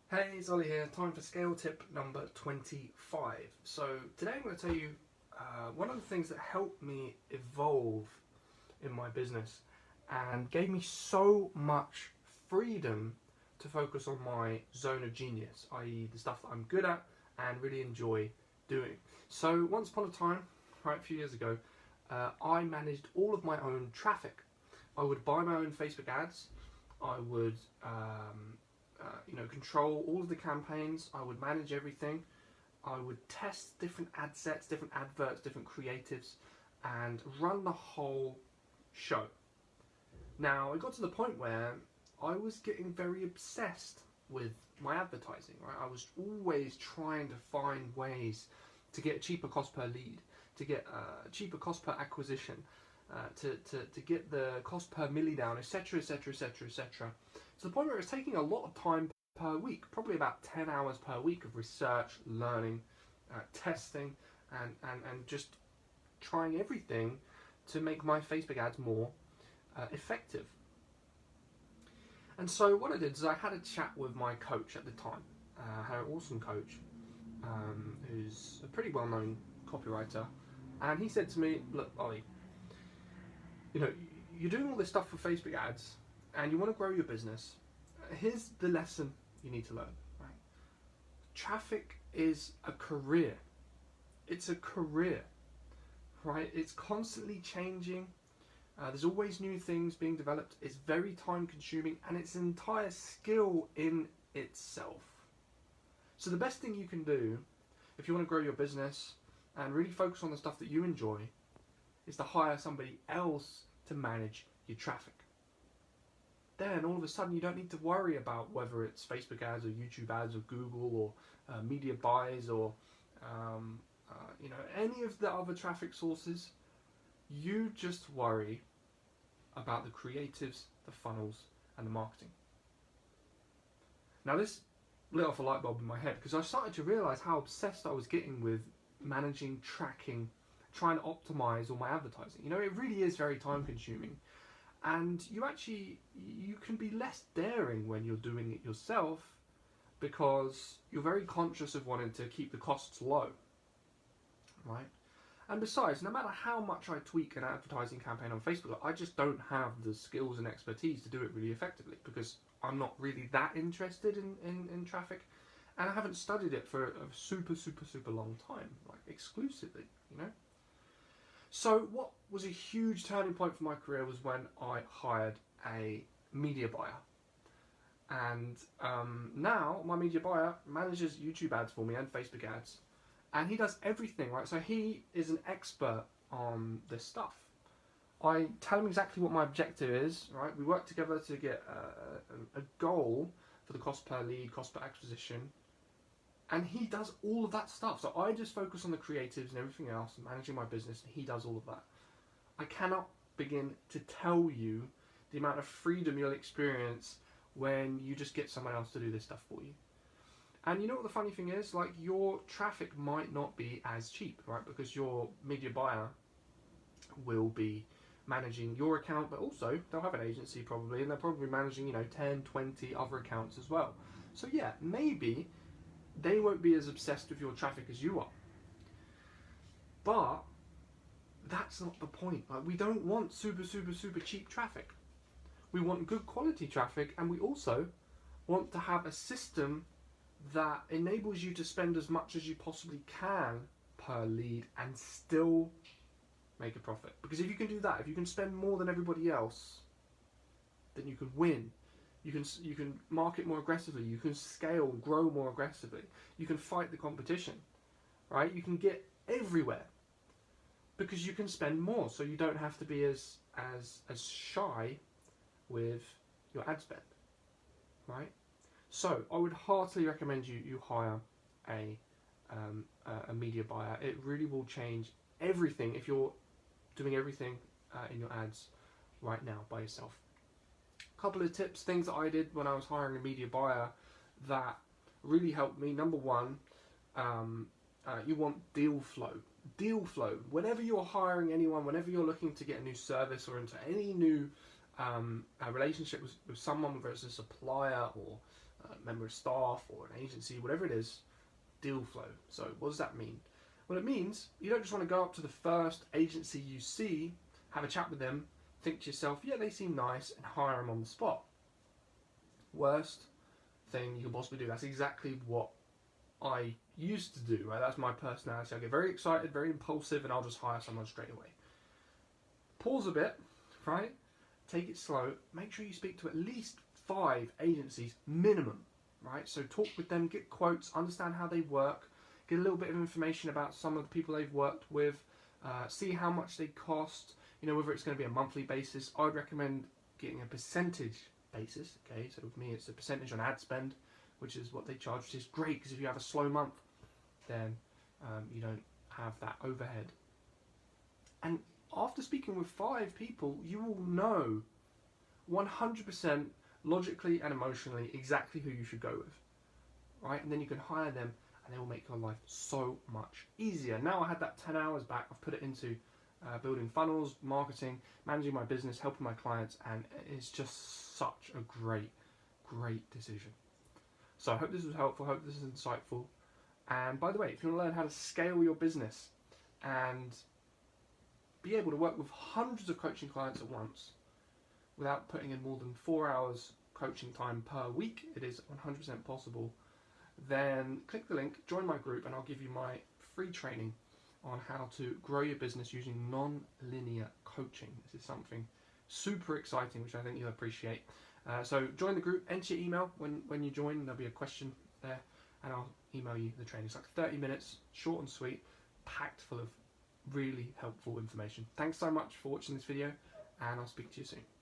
Hey, it's Ollie here. Time for scale tip number 25. So today I'm going to tell you one of the things that helped me evolve in my business and gave me so much freedom to focus on my zone of genius, i.e. the stuff that I'm good at and really enjoy doing. So once upon a time, right, a few years ago, I managed all of my own traffic. I would buy my own Facebook ads. I would control all of the campaigns. I would manage everything. I would test different ad sets, different adverts, different creatives, and run the whole show. Now, it got to the point where I was getting very obsessed with my advertising. Right, I was always trying to find ways to get a cheaper cost per lead, to get a cheaper cost per acquisition, to get the cost per milli down, etc., etc., etc., etc. To the point where it was taking a lot of time per week, probably about 10 hours per week of research, learning, testing, and just trying everything to make my Facebook ads more effective. And so what I did is I had a chat with my coach at the time. I had an awesome coach who's a pretty well-known copywriter, and he said to me, "Look, Ollie, you know, you're doing all this stuff for Facebook ads, and you want to grow your business. Here's the lesson you need to learn. Right? Traffic is a career. It's a career, right? It's constantly changing. There's always new things being developed. It's very time consuming, and it's an entire skill in itself. So the best thing you can do if you want to grow your business and really focus on the stuff that you enjoy is to hire somebody else to manage your traffic. Then all of a sudden you don't need to worry about whether it's Facebook ads or YouTube ads or Google or media buys or any of the other traffic sources. You just worry about the creatives, the funnels, and the marketing. Now this lit off a light bulb in my head because I started to realize how obsessed I was getting with managing, tracking, trying to optimize all my advertising. It really is very time consuming. And you can be less daring when you're doing it yourself because you're very conscious of wanting to keep the costs low, right? And besides, no matter how much I tweak an advertising campaign on Facebook, I just don't have the skills and expertise to do it really effectively because I'm not really that interested in traffic, and I haven't studied it for a super, super, super long time, like exclusively, So what was a huge turning point for my career was when I hired a media buyer. And now my media buyer manages YouTube ads for me and Facebook ads. And he does everything, right? So he is an expert on this stuff. I tell him exactly what my objective is, right? We work together to get a goal for the cost per lead, cost per acquisition. And he does all of that stuff. So I just focus on the creatives and everything else, managing my business, and he does all of that. I cannot begin to tell you the amount of freedom you'll experience when you just get someone else to do this stuff for you. And you know what the funny thing is? Like, your traffic might not be as cheap, right? Because your media buyer will be managing your account, but also they'll have an agency probably, and they're probably managing, 10, 20 other accounts as well. So yeah, maybe they won't be as obsessed with your traffic as you are. But that's not the point. Like, we don't want super, super, super cheap traffic. We want good quality traffic, and we also want to have a system that enables you to spend as much as you possibly can per lead and still make a profit. Because if you can do that, if you can spend more than everybody else, then you can win. You can market more aggressively. You can scale, grow more aggressively. You can fight the competition, right? You can get everywhere because you can spend more. So you don't have to be as shy with your ad spend, right? So I would heartily recommend you hire a media buyer. It really will change everything if you're doing everything in your ads right now by yourself. Couple of tips, things that I did when I was hiring a media buyer that really helped me. Number one, you want deal flow. Deal flow. Whenever you're hiring anyone, whenever you're looking to get a new service or into any new a relationship with someone, whether it's a supplier or member of staff or an agency, whatever it is, deal flow. So what does that mean? Well, it means you don't just want to go up to the first agency you see, have a chat with them, think to yourself, yeah, they seem nice, and hire them on the spot. Worst thing you can possibly do. That's exactly what I used to do, right? That's my personality. I get very excited, very impulsive, and I'll just hire someone straight away. Pause a bit, right? Take it slow. Make sure you speak to at least 5 agencies minimum, right? So talk with them, get quotes, understand how they work, get a little bit of information about some of the people they've worked with, see how much they cost, you know, whether it's going to be a monthly basis. I'd recommend getting a percentage basis, okay? So with me, it's a percentage on ad spend, which is what they charge, which is great because if you have a slow month, then you don't have that overhead. And after speaking with 5 people, you will know 100% logically and emotionally exactly who you should go with, right? And then you can hire them and they will make your life so much easier. Now I had that 10 hours back, I've put it into building funnels, marketing, managing my business, helping my clients, and it's just such a great decision. So I hope this was helpful, I hope this is insightful. And by the way, if you want to learn how to scale your business and be able to work with hundreds of coaching clients at once without putting in more than 4 hours coaching time per week, it is 100% possible, then click the link, join my group, and I'll give you my free training on how to grow your business using non-linear coaching. This is something super exciting, which I think you'll appreciate. So join the group, enter your email when you join, there'll be a question there, and I'll email you the training. It's like 30 minutes, short and sweet, packed full of really helpful information. Thanks so much for watching this video, and I'll speak to you soon.